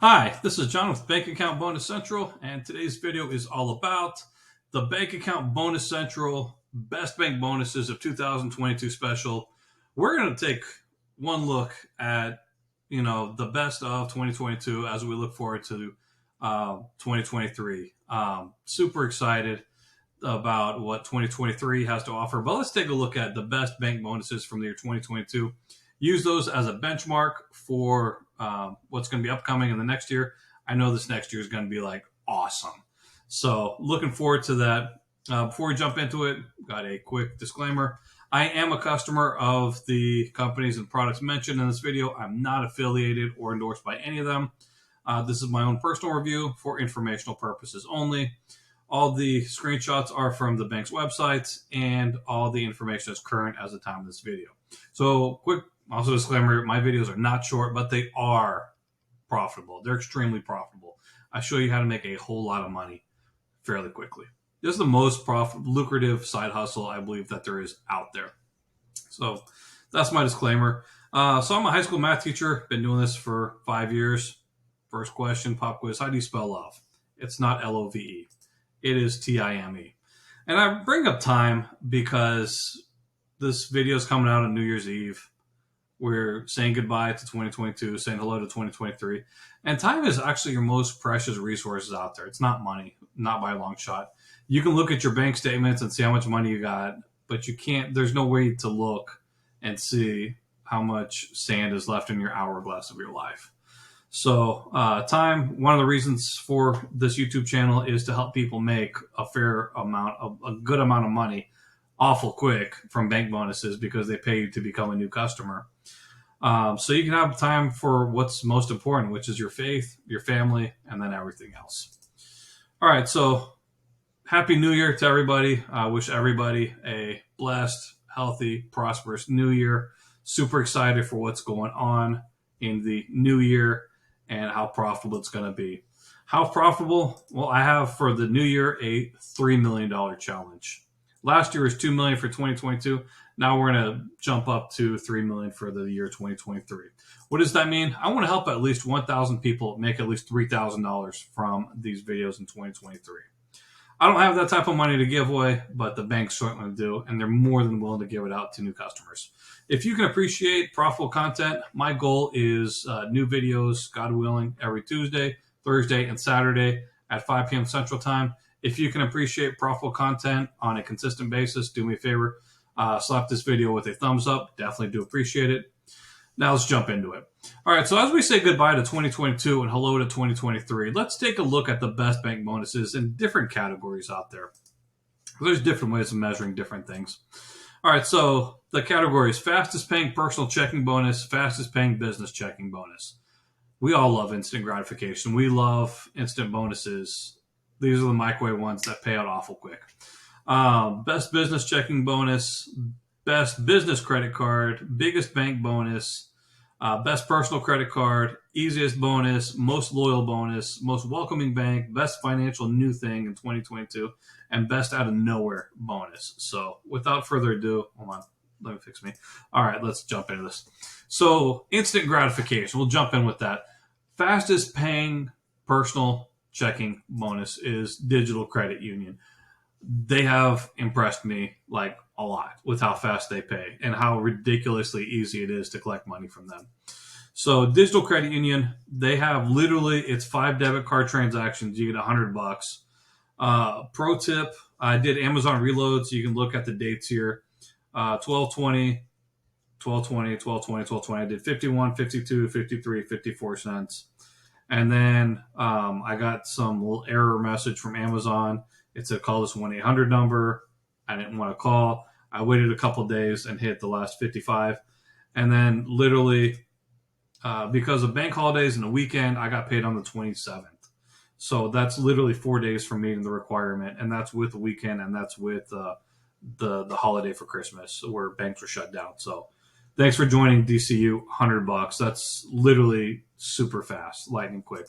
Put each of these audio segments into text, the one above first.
Hi, this is John with Bank Account Bonus Central, and today's video is all about the Bank Account Bonus Central Best Bank Bonuses of 2022 special. We're going to take one look at, the best of 2022 as we look forward to 2023. Super excited about what 2023 has to offer, but let's take a look at the best bank bonuses from the year 2022. Use those as a benchmark for what's going to be upcoming in the next year. I know this next year is going to be like awesome. So looking forward to that. Before we jump into it, got a quick disclaimer. I am a customer of the companies and products mentioned in this video. I'm not affiliated or endorsed by any of them. This is my own personal review for informational purposes only. All the screenshots are from the bank's websites, and all the information is current as the time of this video. So quick also disclaimer, my videos are not short, but they are profitable. They're extremely profitable. I show you how to make a whole lot of money fairly quickly. This is the most lucrative side hustle I believe that there is out there. So that's my disclaimer. So I'm a high school math teacher, been doing this for 5 years. First question, pop quiz, how do you spell love? It's not L-O-V-E. It is T-I-M-E. And I bring up time because this video is coming out on New Year's Eve. We're saying goodbye to 2022, saying hello to 2023. And time is actually your most precious resources out there. It's not money, not by a long shot. You can look at your bank statements and see how much money you got, but you can't, there's no way to look and see how much sand is left in your hourglass of your life. So time, one of the reasons for this YouTube channel is to help people make a good amount of money awful quick from bank bonuses because they pay you to become a new customer. So you can have time for what's most important, which is your faith, your family, and then everything else. All right, so Happy New Year to everybody. I wish everybody a blessed, healthy, prosperous New Year. Super excited for what's going on in the new year and how profitable it's going to be. How profitable? Well, I have for the new year a $3 million challenge. Last year was $2 million for 2022. Now we're going to jump up to $3 million for the year 2023. What does that mean? I want to help at least 1,000 people make at least $3,000 from these videos in 2023. I don't have that type of money to give away, but the banks certainly do, and they're more than willing to give it out to new customers. If you can appreciate profitable content, my goal is new videos, God willing, every Tuesday, Thursday, and Saturday at 5 p.m. Central Time. If you can appreciate profitable content on a consistent basis, do me a favor, slap this video with a thumbs up. Definitely do appreciate it. Now let's jump into it. All right, so as we say goodbye to 2022 and hello to 2023, let's take a look at the best bank bonuses in different categories out there. There's different ways of measuring different things. All right, so the categories: fastest paying personal checking bonus, fastest paying business checking bonus. We all love instant gratification. We love instant bonuses. These are the microwave ones that pay out awful quick. Best business checking bonus, best business credit card, biggest bank bonus, best personal credit card, easiest bonus, most loyal bonus, most welcoming bank, best financial new thing in 2022, and best out of nowhere bonus. So without further ado, hold on, let me fix me. All right, let's jump into this. So instant gratification, we'll jump in with that. Fastest paying personal checking bonus is Digital Credit Union. They have impressed me like a lot with how fast they pay and how ridiculously easy it is to collect money from them. So Digital Credit Union, they have literally, it's 5 debit card transactions. You get $100. Pro tip, I did Amazon reloads. You can look at the dates here. 12/20, 12/20, 12/20, 12/20. I did 51, 52, 53, 54 cents. And then I got some little error message from Amazon. It said, call this 1-800 number. I didn't want to call. I waited a couple days and hit the last 55. And then literally, because of bank holidays and the weekend, I got paid on the 27th. So that's literally 4 days from meeting the requirement. And that's with the weekend, and that's with the holiday for Christmas where banks were shut down. So thanks for joining DCU, $100. That's literally super fast, lightning quick.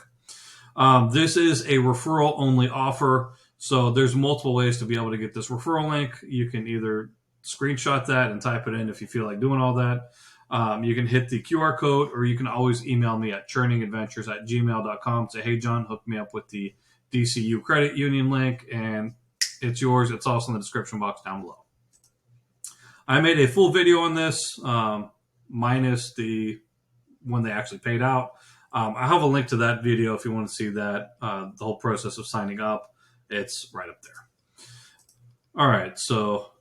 This is a referral only offer. So there's multiple ways to be able to get this referral link. You can either screenshot that and type it in if you feel like doing all that. You can hit the QR code, or you can always email me at churningadventures@gmail.com. Say, hey, John, hook me up with the DCU credit union link, and it's yours. It's also in the description box down below. I made a full video on this, minus the when they actually paid out. I have a link to that video if you want to see that, the whole process of signing up. It's right up there. All right, so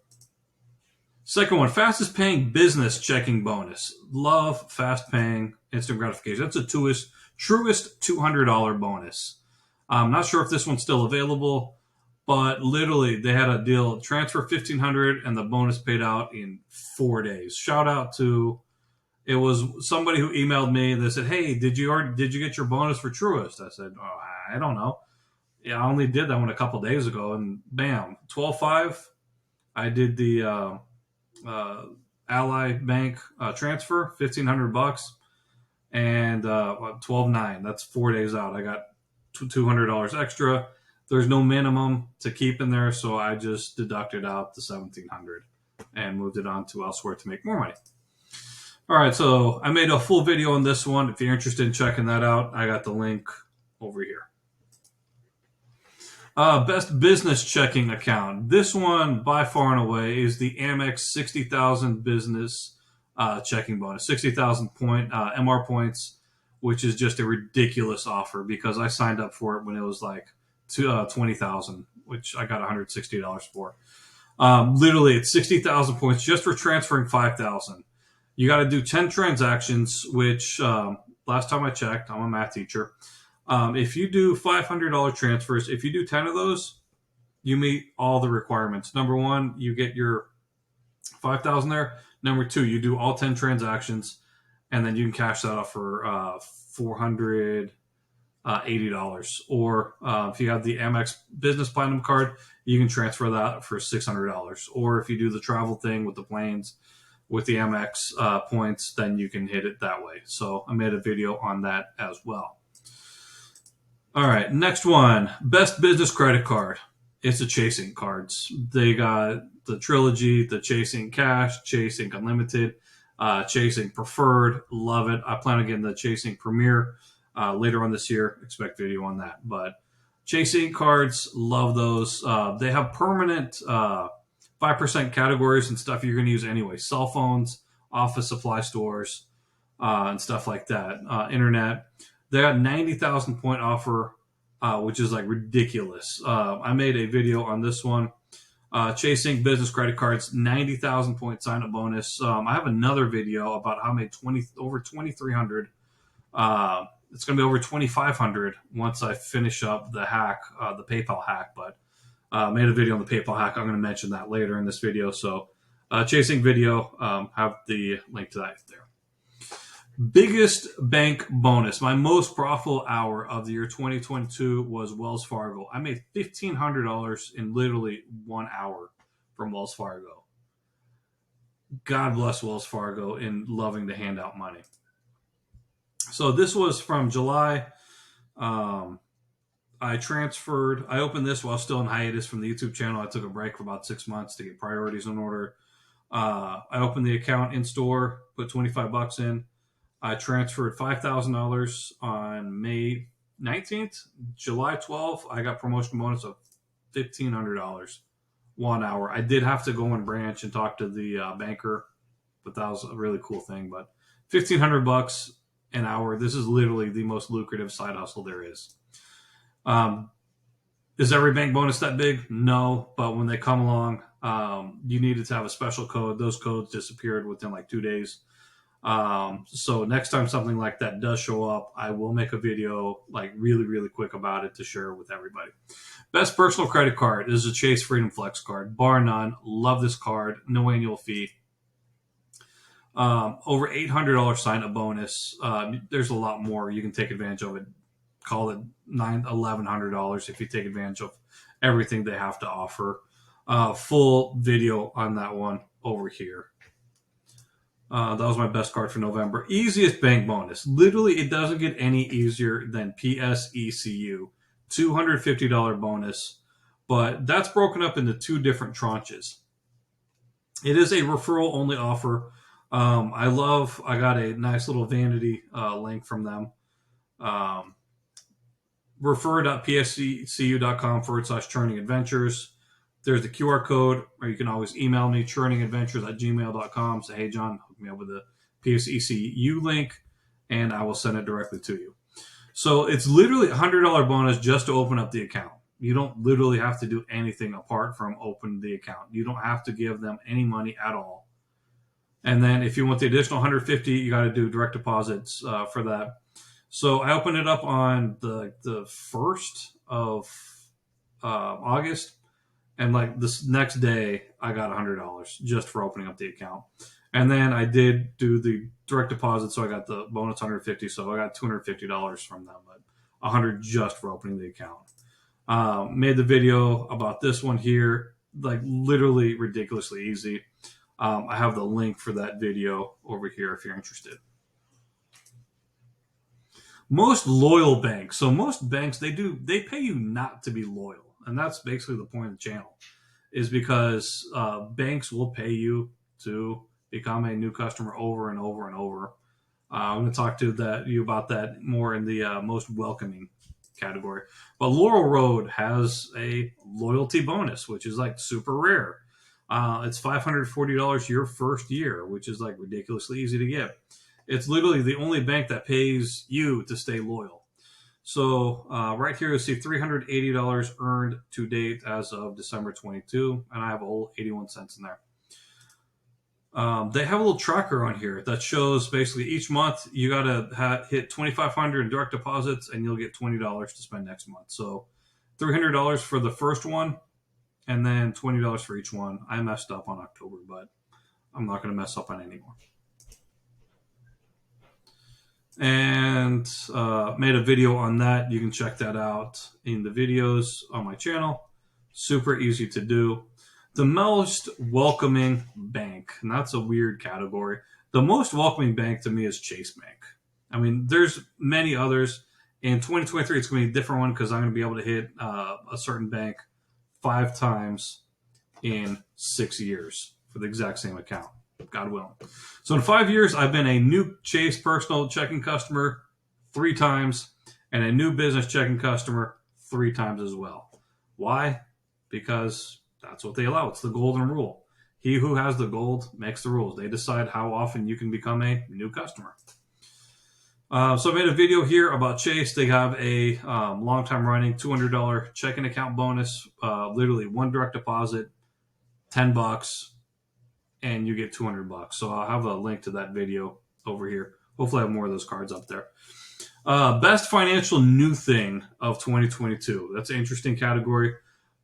second one, fastest paying business checking bonus. Love fast paying instant gratification. That's the truest $200 bonus. I'm not sure if this one's still available, but literally they had a deal, transfer $1,500 and the bonus paid out in 4 days. Shout out to, it was somebody who emailed me. They said, hey, did you get your bonus for Truist? I said, oh, I don't know. Yeah, I only did that one a couple days ago, and bam, 12.5. I did the Ally Bank transfer, $1,500, and 12.9. That's 4 days out. I got $200 extra. There's no minimum to keep in there, so I just deducted out the $1,700 and moved it on to elsewhere to make more money. All right, so I made a full video on this one. If you're interested in checking that out, I got the link over here. Best business checking account. This one, by far and away, is the Amex 60,000 business checking bonus. 60,000 point MR points, which is just a ridiculous offer because I signed up for it when it was like 20,000, which I got $160 for. Literally, it's 60,000 points just for transferring 5,000. You got to do 10 transactions, which last time I checked, I'm a math teacher. If you do $500 transfers, if you do 10 of those, you meet all the requirements. Number one, you get your 5,000 there. Number two, you do all 10 transactions, and then you can cash that off for $480. Or if you have the Amex Business Platinum card, you can transfer that for $600. Or if you do the travel thing with the planes, with the Amex points, then you can hit it that way. So I made a video on that as well. All right, next one, best business credit card. It's the Chase Ink cards. They got the Trilogy, the Chase Ink Cash, Chase Ink Unlimited, Chase Ink Preferred. Love it. I plan on getting the Chase Ink Premier later on this year. Expect video on that. But Chase Ink cards, love those. They have permanent 5% categories and stuff you're going to use anyway. Cell phones, office supply stores, and stuff like that. Internet. They got 90,000 point offer, which is like ridiculous. I made a video on this one. Chase Ink business credit cards, 90,000 point sign up bonus. I have another video about how I made over 2,300. It's going to be over 2,500 once I finish up the hack, the PayPal hack. But made a video on the PayPal hack. I'm going to mention that later in this video. So Chase Ink video, have the link to that there. Biggest bank bonus. My most profitable hour of the year 2022 was Wells Fargo. I made $1,500 in literally 1 hour from Wells Fargo. God bless Wells Fargo in loving to hand out money. So this was from July. I opened this while still in hiatus from the YouTube channel. I took a break for about 6 months to get priorities in order. I opened the account in store, put $25 in. I transferred $5,000 on May 19th. July 12th, I got promotion bonus of $1,500 1 hour. I did have to go in branch and talk to the banker, but that was a really cool thing. But $1,500 an hour. This is literally the most lucrative side hustle there is. Is every bank bonus that big? No, but when they come along, you needed to have a special code. Those codes disappeared within like 2 days. So next time something like that does show up, I will make a video like really, really quick about it to share with everybody. Best personal credit card is a Chase Freedom Flex card, bar none. Love this card. No annual fee. Over $800 sign up bonus. There's a lot more. You can take advantage of it. Call it $1,100 if you take advantage of everything they have to offer. Full video on that one over here. That was my best card for November. Easiest bank bonus. Literally, it doesn't get any easier than PSECU. $250 bonus. But that's broken up into two different tranches. It is a referral-only offer. I got a nice little vanity link from them. Um, refer.pscu.com/churning adventures. There's the QR code, or you can always email me, churningadventures@gmail.com. Say, hey, John, hook me up with the PSECU link, and I will send it directly to you. So it's literally a $100 bonus just to open up the account. You don't literally have to do anything apart from open the account. You don't have to give them any money at all. And then if you want the additional 150, you got to do direct deposits for that. So I opened it up on the 1st of August, and like this next day, I got $100 just for opening up the account. And then I did do the direct deposit, so I got the bonus 150. So I got $250 from them, but 100 just for opening the account. Made the video about this one here, like literally ridiculously easy. I have the link for that video over here if you're interested. Most loyal banks. So most banks, they pay you not to be loyal, and that's basically the point of the channel, is because banks will pay you to become a new customer over and over and over. I'm going to talk to you about that more in the most welcoming category. But Laurel Road has a loyalty bonus, which is like super rare. It's $540 your first year, which is like ridiculously easy to get. It's literally the only bank that pays you to stay loyal. So right here, you see $380 earned to date as of December 22, and I have a whole 81 cents in there. They have a little tracker on here that shows basically each month you got to hit 2,500 in direct deposits, and you'll get $20 to spend next month. So $300 for the first one, and then $20 for each one. I messed up on October, but I'm not going to mess up on any more. And made a video on that. You can check that out in the videos on my channel. Super easy to do. The most welcoming bank, and that's a weird category. The most welcoming bank to me is Chase Bank. I mean, there's many others. In 2023, it's going to be a different one because I'm going to be able to hit a certain bank 5 times in 6 years for the exact same account, God willing. So in 5 years, I've been a new Chase personal checking customer 3 times and a new business checking customer 3 times as well. Why? Because that's what they allow. It's the golden rule. He who has the gold makes the rules. They decide how often you can become a new customer. So I made a video here about Chase. They have a long time running $200 checking account bonus, literally 1 direct deposit, $10, and you get $200. So I'll have a link to that video over here. Hopefully I have more of those cards up there. Best financial new thing of 2022. That's an interesting category.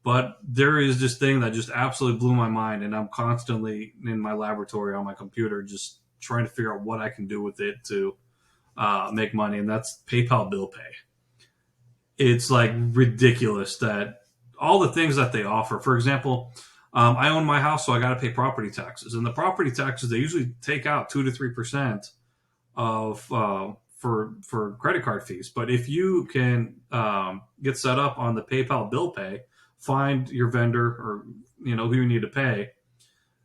But there is this thing that just absolutely blew my mind, and I'm constantly in my laboratory on my computer just trying to figure out what I can do with it to make money, and that's PayPal bill pay. It's like ridiculous that all the things that they offer. For example, I own my house, so I got to pay property taxes, and the property taxes, they usually take out 2 to 3% of for credit card fees. But if you can get set up on the PayPal bill pay, find your vendor or who you need to pay,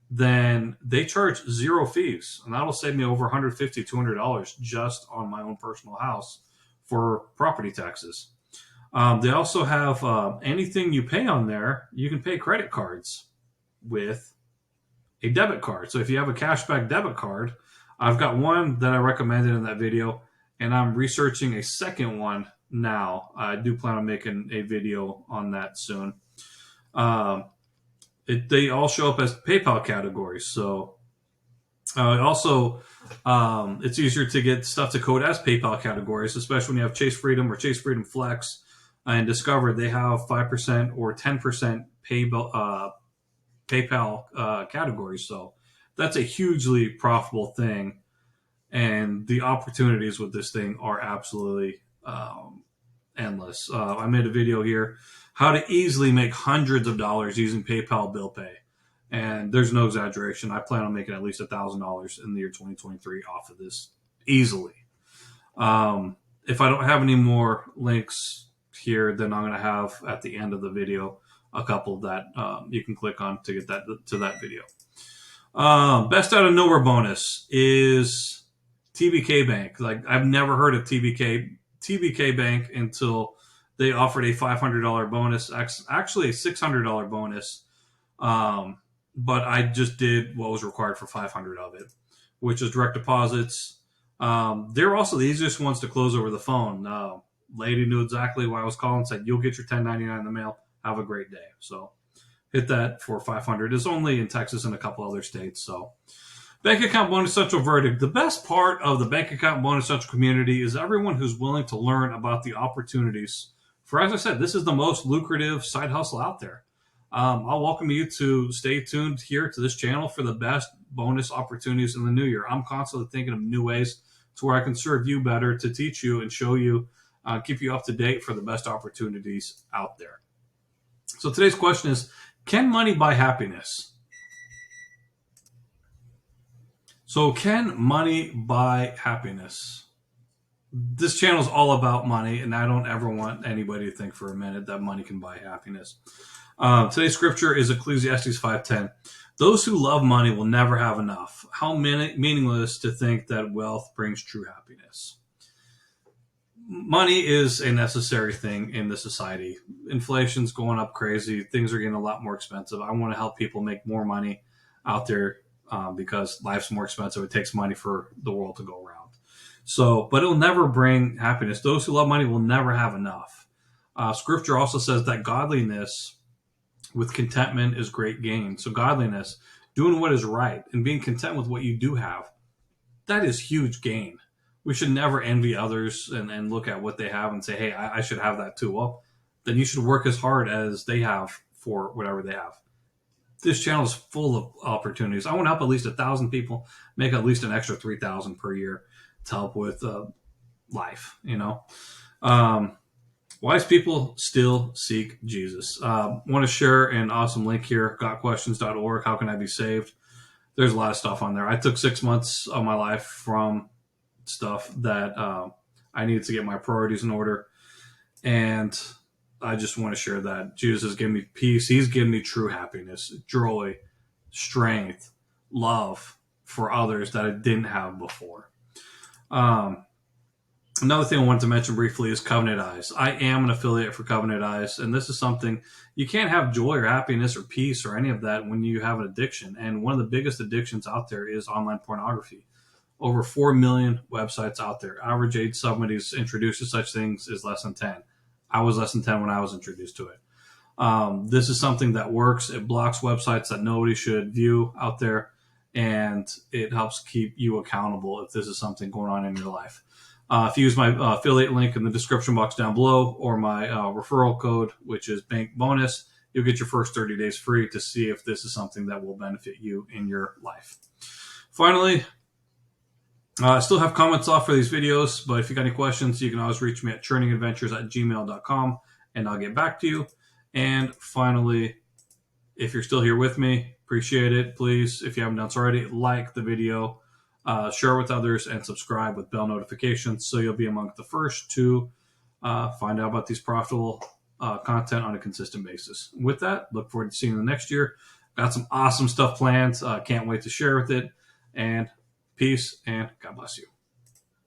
then they charge 0 fees, and that'll save me over $150, $200 just on my own personal house for property taxes. They also have anything you pay on there, you can pay credit cards with a debit card. So if you have a cashback debit card, I've got one that I recommended in that video, and I'm researching a second one now. I do plan on making a video on that soon. They all show up as PayPal categories. So it's easier to get stuff to code as PayPal categories, especially when you have Chase Freedom or Chase Freedom Flex and Discover. They have 5% or 10% PayPal categories. So that's a hugely profitable thing. And the opportunities with this thing are absolutely endless. I made a video here how to easily make hundreds of dollars using PayPal bill pay. And there's no exaggeration. I plan on making at least $1,000 in the year 2023 off of this easily. If I don't have any more links here, then I'm going to have at the end of the video a couple that you can click on to get to that video. Best out of nowhere bonus is TBK Bank. Like, I've never heard of TBK Bank until they offered a $500 bonus, actually a $600 bonus. But I just did what was required for 500 of it, which is direct deposits. They're also the easiest ones to close over the phone. Lady knew exactly why I was calling, said, "You'll get your 1099 in the mail. Have a great day." So hit that for 500. It's only in Texas and a couple other states. So Bank Account Bonus Central verdict. The best part of the Bank Account Bonus Central community is everyone who's willing to learn about the opportunities. For, as I said, this is the most lucrative side hustle out there. I'll welcome you to stay tuned here to this channel for the best bonus opportunities in the new year. I'm constantly thinking of new ways to where I can serve you better, to teach you and show you, keep you up to date for the best opportunities out there. So today's question is, can money buy happiness? So can money buy happiness? This channel is all about money, and I don't ever want anybody to think for a minute that money can buy happiness. Today's scripture is Ecclesiastes 5:10. Those who love money will never have enough. How meaningless to think that wealth brings true happiness. Money is a necessary thing in the society. Inflation's going up crazy. Things are getting a lot more expensive. I want to help people make more money out there because life's more expensive. It takes money for the world to go around. So, but it'll never bring happiness. Those who love money will never have enough. Scripture also says that godliness with contentment is great gain. So godliness, doing what is right and being content with what you do have, that is huge gain. We should never envy others and look at what they have and say, hey, I should have that too. Well, then you should work as hard as they have for whatever they have. This channel is full of opportunities. I want to help at least 1,000 people make at least an extra 3,000 per year to help with life, you know. Wise people still seek Jesus. Want to share an awesome link here, gotquestions.org. How can I be saved? There's a lot of stuff on there. I took 6 months of my life from stuff that I needed to get my priorities in order. And I just want to share that Jesus has given me peace. He's given me true happiness, joy, strength, love for others that I didn't have before. Another thing I wanted to mention briefly is Covenant Eyes. I am an affiliate for Covenant Eyes, and this is something you can't have joy or happiness or peace or any of that when you have an addiction. And one of the biggest addictions out there is online pornography. Over 4 million websites out there. Average age somebody's introduced to such things is less than 10. I was less than 10 when I was introduced to it. This is something that works. It blocks websites that nobody should view out there, and it helps keep you accountable if this is something going on in your life. If you use my affiliate link in the description box down below or my referral code, which is Bank Bonus, you'll get your first 30 days free to see if this is something that will benefit you in your life. Finally, I still have comments off for these videos, but if you got any questions, you can always reach me at churningadventures@gmail.com, and I'll get back to you. And finally, if you're still here with me, appreciate it. Please, if you haven't done so already, like the video, share with others, and subscribe with bell notifications so you'll be among the first to find out about these profitable content on a consistent basis. With that, look forward to seeing you next year. Got some awesome stuff planned. Can't wait to share with it. And peace, and God bless you.